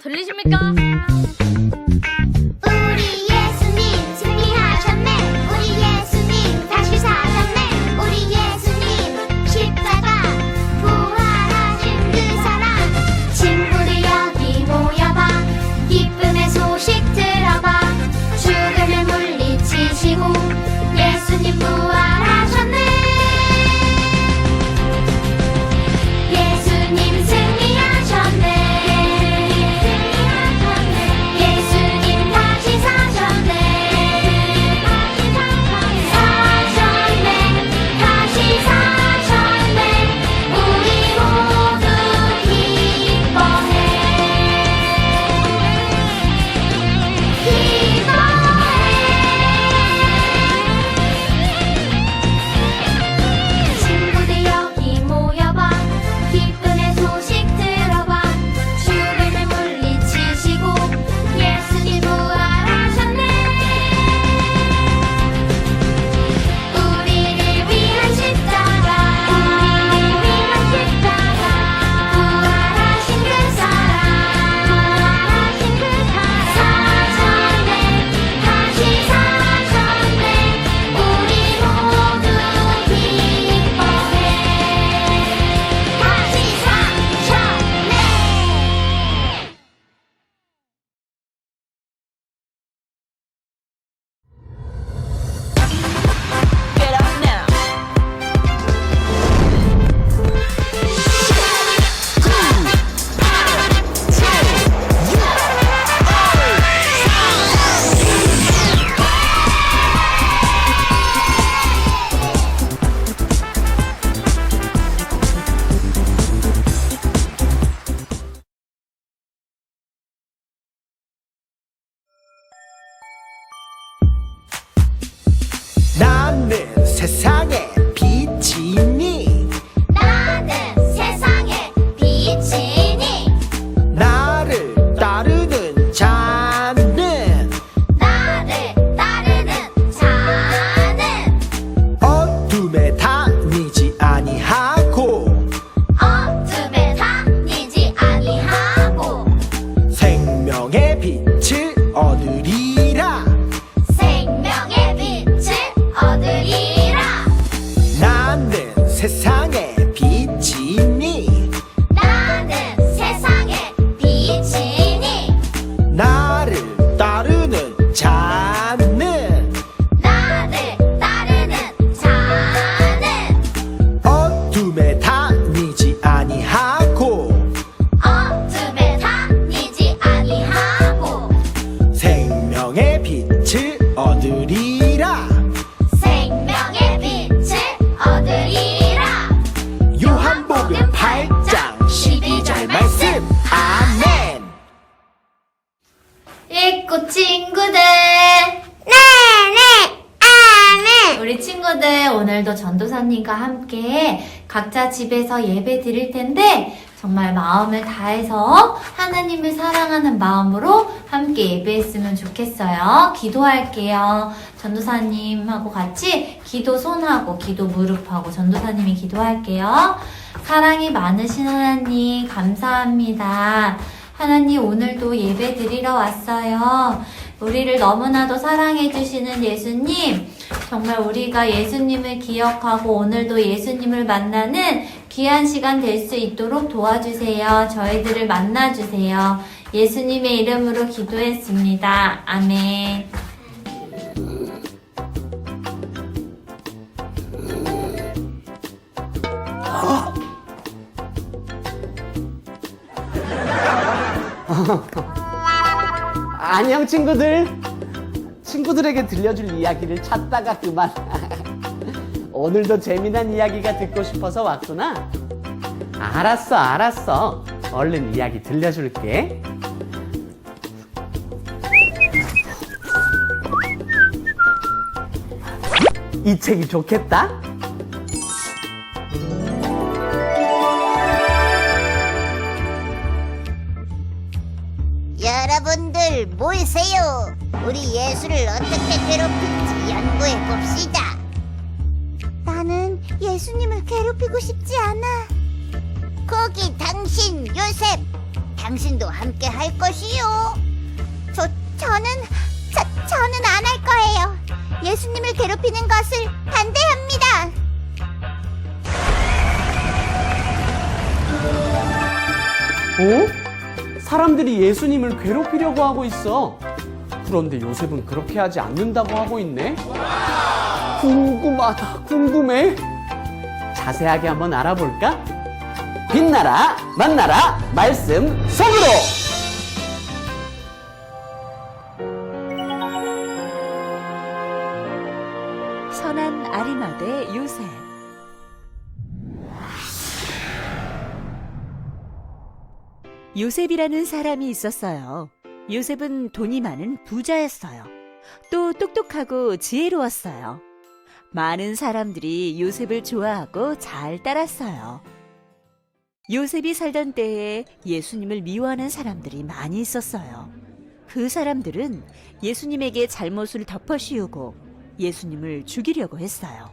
들리십니까? 우리 예수님 승리하셨네. 우리 예수님 다시 사셨네. 우리 예수님 십자가 부활하신 그 사랑. 친구들 여기 모여봐. 기쁨의 소식 들어봐. 죽음을 물리치시고 예수님 부활하셨네. 예수님 승리하셨네. 예수님 다시 사셨네. 사셨네. 다시 사셨네. 우리 모두 기뻐해. 친구들 여기 모여봐. 기쁨의 소식 들어봐. 죽음을 물리치시고 예수님 부활하셨네. 우리를 위한 십자가. 부활하신 그 사랑. 사셨네. 다시 사셨네. 우리 모두 기뻐해. 다시 사셨네. Get up now. 나는 세상의 빛이니 나는 세상의 빛이니. 나를 따르는 자는 나를 따르는 자는 어둠에 다니지 아니하고 어둠에 다니지 아니하고 생명의 빛을 얻으리라. 생명의 빛을 얻으리라. 나는 세상의 빛이니 나는 세상의 빛이니. 나를 따르는 자는 나를 따르는 자는 어둠에 다니지 아니하고 어둠에 다니지 아니하고 생명의 빛을 얻으리라. 생명의 빛을 얻으리라. 요한복음 8장 12절 말씀. 아멘. 읽고 친구들. 네네 아멘. 우리 친구들 오늘도 전도사님과 함께 각자 집에서 예배 드릴 텐데 정말 마음을 다해서 하나님을 사랑하는 마음으로 함께 예배했으면 좋겠어요. 기도할게요. 전도사님하고 같이 기도 손하고 기도 무릎하고 전도사님이 기도할게요. 사랑이 많으신 하나님 감사합니다. 하나님 오늘도 예배 드리러 왔어요. 우리를 너무나도 사랑해 주시는 예수님, 정말 우리가 예수님을 기억하고 오늘도 예수님을 만나는 귀한 시간 될 수 있도록 도와주세요. 저희들을 만나주세요. 예수님의 이름으로 기도했습니다. 아멘. 안녕 친구들. 친구들에게 들려줄 이야기를 찾다가 그만. 오늘도 재미난 이야기가 듣고 싶어서 왔구나. 알았어. 얼른 이야기 들려줄게. 이 책이 좋겠다. 여러분들 모이세요. 우리 예수를 어떻게 괴롭힐지 연구해 봅시다. 나는 예수님을 괴롭히고 싶지 않아. 거기 당신 요셉 당신도 함께 할 것이요. 저는 안 할 거예요. 예수님을 괴롭히는 것을 반대합니다. 사람들이 예수님을 괴롭히려고 하고 있어. 그런데 요셉은 그렇게 하지 않는다고 하고 있네. 궁금해. 자세하게 한번 알아볼까? 빛나라, 만나라, 말씀 속으로! 선한 아리마대 요셉. 요셉이라는 사람이 있었어요. 요셉은 돈이 많은 부자였어요. 또 똑똑하고 지혜로웠어요. 많은 사람들이 요셉을 좋아하고 잘 따랐어요. 요셉이 살던 때에 예수님을 미워하는 사람들이 많이 있었어요. 그 사람들은 예수님에게 잘못을 덮어씌우고 예수님을 죽이려고 했어요.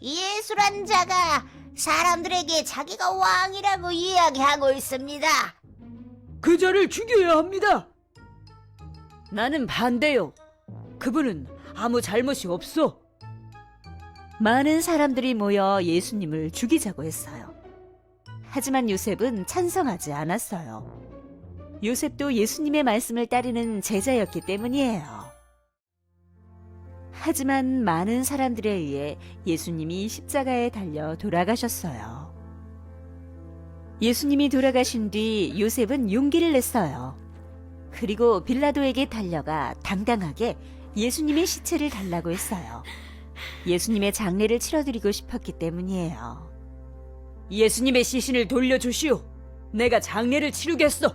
예수란 자가 사람들에게 자기가 왕이라고 이야기하고 있습니다. 그 자를 죽여야 합니다. 나는 반대요. 그분은 아무 잘못이 없어. 많은 사람들이 모여 예수님을 죽이자고 했어요. 하지만 요셉은 찬성하지 않았어요. 요셉도 예수님의 말씀을 따르는 제자였기 때문이에요. 하지만 많은 사람들에 의해 예수님이 십자가에 달려 돌아가셨어요. 예수님이 돌아가신 뒤 요셉은 용기를 냈어요. 그리고 빌라도에게 달려가 당당하게 예수님의 시체를 달라고 했어요. 예수님의 장례를 치러드리고 싶었기 때문이에요. 예수님의 시신을 돌려주시오. 내가 장례를 치르겠어.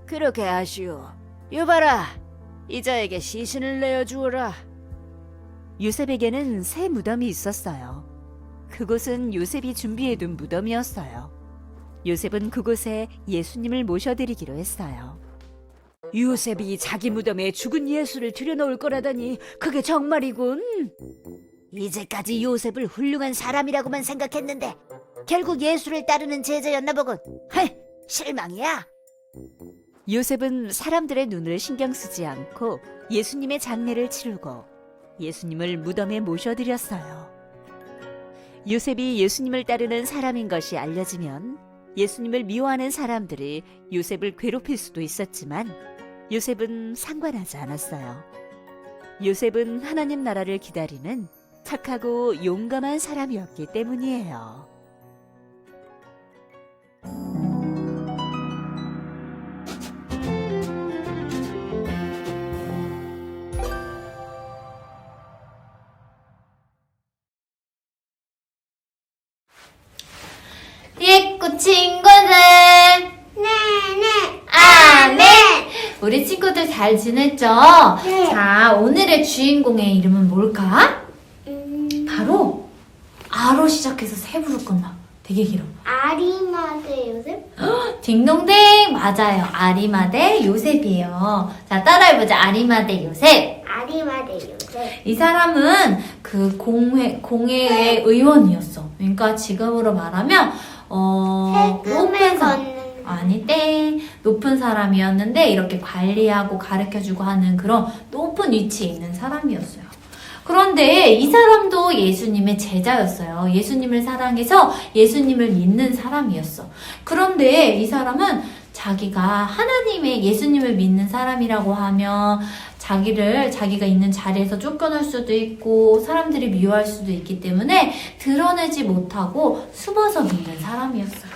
그렇게 하시오. 여봐라, 이자에게 시신을 내어주어라. 요셉에게는 새 무덤이 있었어요. 그곳은 요셉이 준비해둔 무덤이었어요. 요셉은 그곳에 예수님을 모셔드리기로 했어요. 요셉이 자기 무덤에 죽은 예수를 들여놓을 거라더니 그게 정말이군. 이제까지 요셉을 훌륭한 사람이라고만 생각했는데 결국 예수를 따르는 제자였나 보군. 실망이야. 요셉은 사람들의 눈을 신경 쓰지 않고 예수님의 장례를 치르고 예수님을 무덤에 모셔드렸어요. 요셉이 예수님을 따르는 사람인 것이 알려지면 예수님을 미워하는 사람들이 요셉을 괴롭힐 수도 있었지만 요셉은 상관하지 않았어요. 요셉은 하나님 나라를 기다리는 착하고 용감한 사람이었기 때문이에요. 예꾸 친구들. 네네. 아멘. 우리 친구들 잘 지냈죠? 네. 자, 오늘의 주인공의 이름은 뭘까? 바로 아로 시작해서 세 부를 건다. 되게 길어. 아리마대 요셉? 딩동댕 맞아요. 아리마대 요셉이에요. 자, 따라해보자. 아리마대 요셉. 아리마대 요셉. 이 사람은 그 공회의 의원이었어. 그러니까 지금으로 말하면 세금을 걷는. 아니 땡 높은 사람이었는데 이렇게 관리하고 가르쳐주고 하는 그런 높은 위치에 있는 사람이었어요. 그런데 이 사람도 예수님의 제자였어요. 예수님을 사랑해서 예수님을 믿는 사람이었어. 그런데 이 사람은 자기가 하나님의 예수님을 믿는 사람이라고 하면 자기가 있는 자리에서 쫓겨날 수도 있고 사람들이 미워할 수도 있기 때문에 드러내지 못하고 숨어서 믿는 사람이었어요.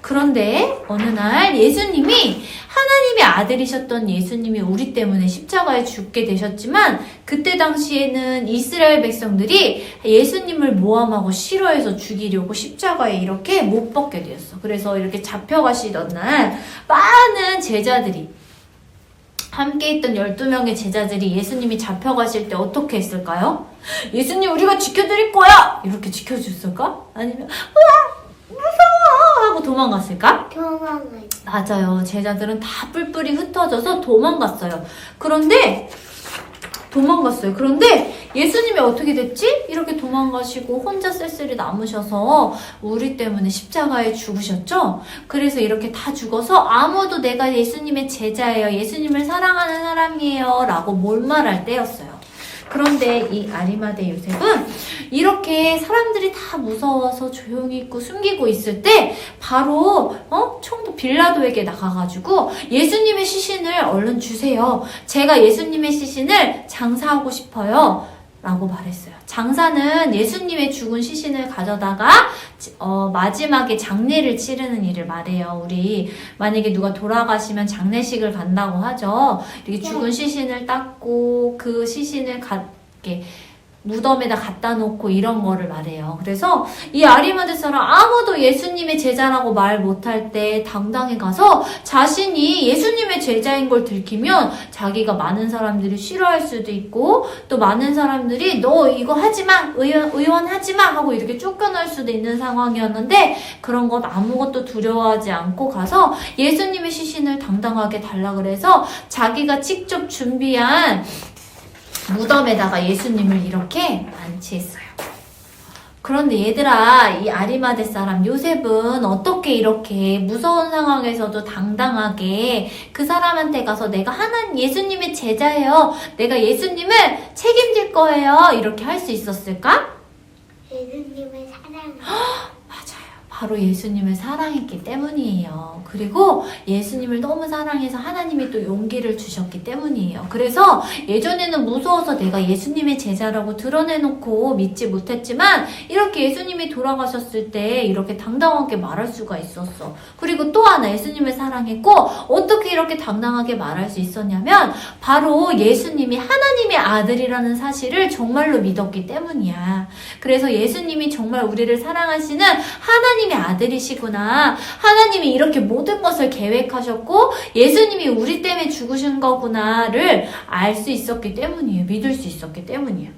그런데 어느 날 예수님이 하나님의 아들이셨던 예수님이 우리 때문에 십자가에 죽게 되셨지만 그때 당시에는 이스라엘 백성들이 예수님을 모함하고 싫어해서 죽이려고 십자가에 이렇게 못 박게 되었어. 그래서 이렇게 잡혀가시던 날 많은 제자들이 함께 있던 12명의 제자들이 예수님이 잡혀가실 때 어떻게 했을까요? 예수님 우리가 지켜드릴 거야! 이렇게 지켜줬을까? 아니면 우와! 무서워! 하고 도망갔을까? 도망을. 맞아요. 제자들은 다 뿔뿔이 흩어져서 도망갔어요. 그런데 도망갔어요. 그런데 예수님이 어떻게 됐지? 이렇게 도망가시고 혼자 쓸쓸히 남으셔서 우리 때문에 십자가에 죽으셨죠? 그래서 이렇게 다 죽어서 아무도 내가 예수님의 제자예요. 예수님을 사랑하는 사람이에요. 라고 몰말할 때였어요. 그런데 이 아리마대 요셉은 이렇게 사람들이 다 무서워서 조용히 있고 숨기고 있을 때 바로 총독 빌라도에게 나가가지고 예수님의 시신을 얼른 주세요. 제가 예수님의 시신을 장사하고 싶어요. 라고 말했어요. 장사는 예수님의 죽은 시신을 가져다가 마지막에 장례를 치르는 일을 말해요. 우리 만약에 누가 돌아가시면 장례식을 간다고 하죠. 이렇게 죽은 시신을 닦고 그 시신을 이렇게 무덤에다 갖다 놓고 이런 거를 말해요. 그래서 이 아리마대 사람 아무도 예수님의 제자라고 말 못할 때 당당히 가서 자신이 예수님의 제자인 걸 들키면 자기가 많은 사람들이 싫어할 수도 있고 또 많은 사람들이 너 이거 하지마 의원 하지마 하고 이렇게 쫓겨날 수도 있는 상황이었는데 그런 것 아무것도 두려워하지 않고 가서 예수님의 시신을 당당하게 달라 그래서 자기가 직접 준비한 무덤에다가 예수님을 이렇게 안치했어요. 그런데 얘들아, 이 아리마대 사람 요셉은 어떻게 이렇게 무서운 상황에서도 당당하게 그 사람한테 가서 내가 예수님의 제자예요. 내가 예수님을 책임질 거예요. 이렇게 할 수 있었을까? 예수님을 사랑해. 맞아요. 바로 예수님을 사랑했기 때문이에요. 그리고 예수님을 너무 사랑해서 하나님이 또 용기를 주셨기 때문이에요. 그래서 예전에는 무서워서 내가 예수님의 제자라고 드러내놓고 믿지 못했지만 이렇게 예수님이 돌아가셨을 때 이렇게 당당하게 말할 수가 있었어. 그리고 또 하나 예수님을 사랑했고 어떻게 이렇게 당당하게 말할 수 있었냐면 바로 예수님이 하나님의 아들이라는 사실을 정말로 믿었기 때문이야. 그래서 예수님이 정말 우리를 사랑하시는 하나님의 아들이시구나. 하나님이 이렇게 모든 것을 계획하셨고 예수님이 우리 때문에 죽으신 거구나를 알 수 있었기 때문이에요. 믿을 수 있었기 때문이에요.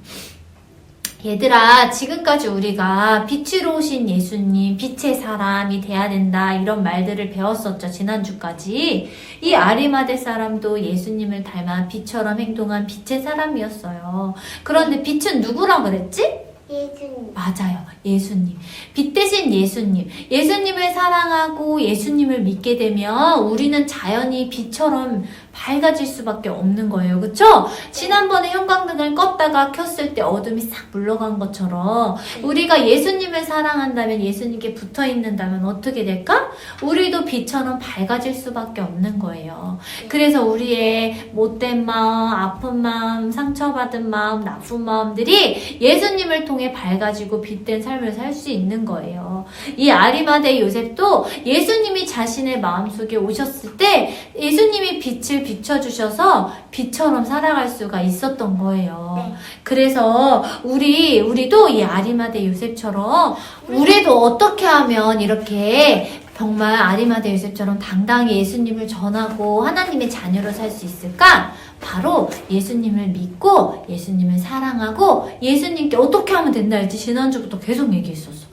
얘들아, 지금까지 우리가 빛으로 오신 예수님, 빛의 사람이 돼야 된다 이런 말들을 배웠었죠. 지난주까지. 이 아리마대 사람도 예수님을 닮아 빛처럼 행동한 빛의 사람이었어요. 그런데 빛은 누구라 그랬지? 예수님. 맞아요. 예수님. 빛 대신 예수님. 예수님을 사랑하고 예수님을 믿게 되면 우리는 자연히 빛처럼 밝아질 수밖에 없는 거예요. 그쵸? 지난번에 형광등을 껐다가 켰을 때 어둠이 싹 물러간 것처럼 우리가 예수님을 사랑한다면 예수님께 붙어 있는다면 어떻게 될까? 우리도 빛처럼 밝아질 수밖에 없는 거예요. 그래서 우리의 못된 마음, 아픈 마음, 상처받은 마음, 나쁜 마음들이 예수님을 통해 밝아지고 빛된 삶을 살 수 있는 거예요. 이 아리마대 요셉도 예수님이 자신의 마음속에 오셨을 때 예수님이 빛을 비춰주셔서 빛처럼 살아갈 수가 있었던 거예요. 네. 그래서 우리도 이 아리마대 요셉처럼 우리도 어떻게 하면 이렇게 정말 아리마대 요셉처럼 당당히 예수님을 전하고 하나님의 자녀로 살 수 있을까? 바로 예수님을 믿고 예수님을 사랑하고 예수님께 어떻게 하면 된다 했지? 지난주부터 계속 얘기했었어.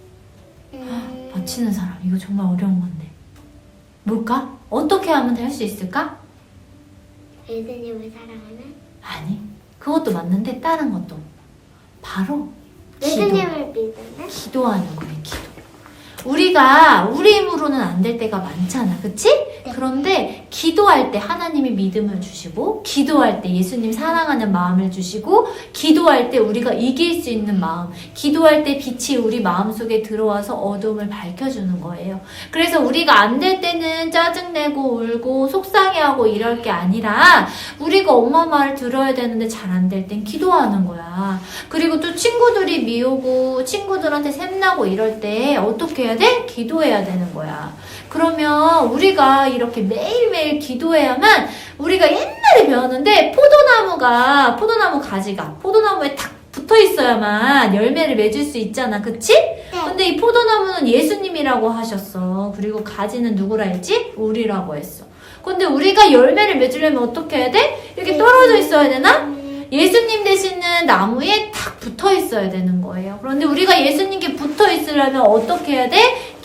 바치는 사람 이거 정말 어려운 건데 뭘까? 어떻게 하면 할 수 있을까? 예수님을 사랑하는? 아니 그것도 맞는데 다른 것도 바로 예수님을 믿는? 기도하는 거예요. 기도. 우리가 우리 힘으로는 안 될 때가 많잖아. 그치? 그런데 기도할 때 하나님이 믿음을 주시고 기도할 때 예수님 사랑하는 마음을 주시고 기도할 때 우리가 이길 수 있는 마음 기도할 때 빛이 우리 마음속에 들어와서 어둠을 밝혀주는 거예요. 그래서 우리가 안 될 때는 짜증내고 울고 속상해하고 이럴 게 아니라 우리가 엄마 말 들어야 되는데 잘 안 될 땐 기도하는 거야. 그리고 또 친구들이 미우고 친구들한테 샘나고 이럴 때 어떻게 해야 돼? 기도해야 되는 거야. 그러면 우리가 이렇게 매일매일 기도해야만 우리가 옛날에 배웠는데 포도나무 가지가 포도나무에 탁 붙어 있어야만 열매를 맺을 수 있잖아. 그치? 근데 이 포도나무는 예수님이라고 하셨어. 그리고 가지는 누구라 했지? 우리라고 했어. 근데 우리가 열매를 맺으려면 어떻게 해야 돼? 이렇게 떨어져 있어야 되나? 예수님 되시는 나무에 탁 붙어 있어야 되는 거예요. 그런데 우리가 예수님께 붙어 있으려면 어떻게 해야 돼?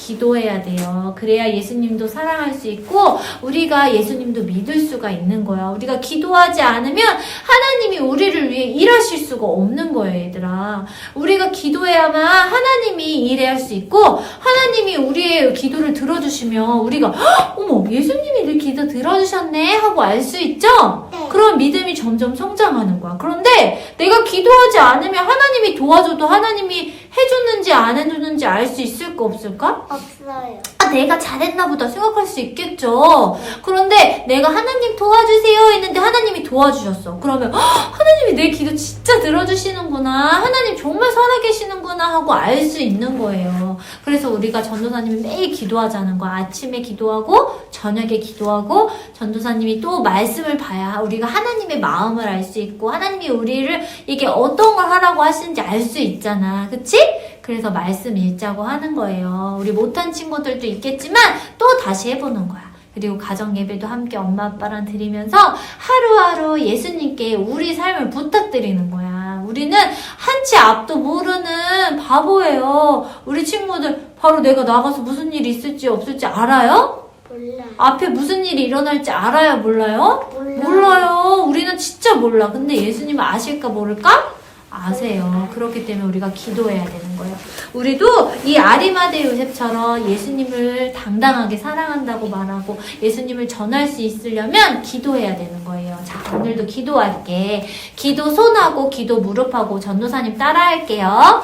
기도해야 돼요. 그래야 예수님도 사랑할 수 있고 우리가 예수님도 믿을 수가 있는 거야. 우리가 기도하지 않으면 하나님이 우리를 위해 일하실 수가 없는 거예요, 얘들아. 우리가 기도해야만 하나님이 일할 수 있고 하나님이 우리의 기도를 들어주시면 우리가 "헉, 어머, 예수님이 내 기도 들어주셨네 하고 알 수 있죠? 네. 그런 믿음이 점점 성장하는 거야. 그런데 내가 기도하지 않으면 하나님이 도와줘도 하나님이 해줬는지 안 해줬는지 알 수 있을까 없을까? 없어요. 아, 내가 잘했나 보다 생각할 수 있겠죠. 그런데 내가 하나님 도와주세요 했는데 하나님이 도와주셨어. 그러면 "헉, 하나님이 내 기도 진짜 들어주시는구나. 하나님 정말 살아계시는구나 하고 알 수 있는 거예요. 그래서 우리가 전도사님이 매일 기도하자는 거야. 아침에 기도하고 저녁에 기도하고 전도사님이 또 말씀을 봐야 우리가 하나님의 마음을 알 수 있고 하나님이 우리를 이게 어떤 걸 하라고 하시는지 알 수 있잖아. 그치? 그래서 말씀 읽자고 하는 거예요. 우리 못한 친구들도 있겠지만 또 다시 해보는 거야. 그리고 가정 예배도 함께 엄마 아빠랑 드리면서 하루하루 예수님께 우리 삶을 부탁드리는 거야. 우리는 한치 앞도 모르는 바보예요. 우리 친구들 바로 내가 나가서 무슨 일이 있을지 없을지 알아요? 몰라. 앞에 무슨 일이 일어날지 알아요? 몰라요? 몰라. 몰라요. 우리는 진짜 몰라. 근데 예수님은 아실까 모를까? 아세요. 그렇기 때문에 우리가 기도해야 되는 거예요. 우리도 이 아리마대 요셉처럼 예수님을 당당하게 사랑한다고 말하고 예수님을 전할 수 있으려면 기도해야 되는 거예요. 자, 오늘도 기도할게. 기도 손하고 기도 무릎하고 전도사님 따라할게요.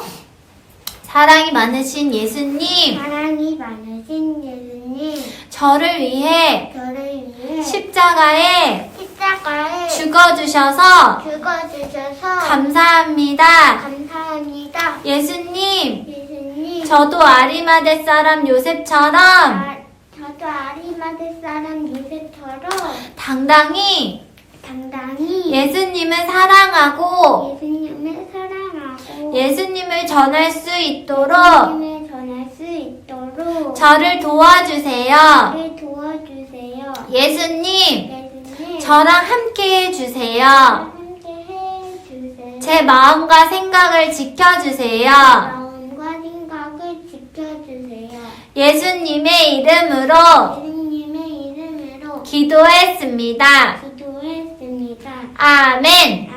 사랑이 많으신 예수님, 사랑이 많으신 예수님, 저를 위해 저를 위해 십자가에 십자가에 죽어주셔서 죽어주셔서 감사합니다. 감사합니다. 예수님, 예수님, 저도 아리마대 사람 요셉처럼 저도 아리마대 사람 요셉처럼 당당히 예수님을 사랑하고 예수님을 사랑하고 예수님을 전할 수 있도록 예수님을 전할 수 있도록 저를 도와주세요. 저를 도와주세요. 예수님, 예수님, 저랑 함께 해주세요. 함께 해주세요. 제 마음과 생각을 지켜주세요. 마음과 생각을 지켜주세요. 예수님의 이름으로 예수님의 이름으로 기도했습니다. 기도했습니다. 아멘.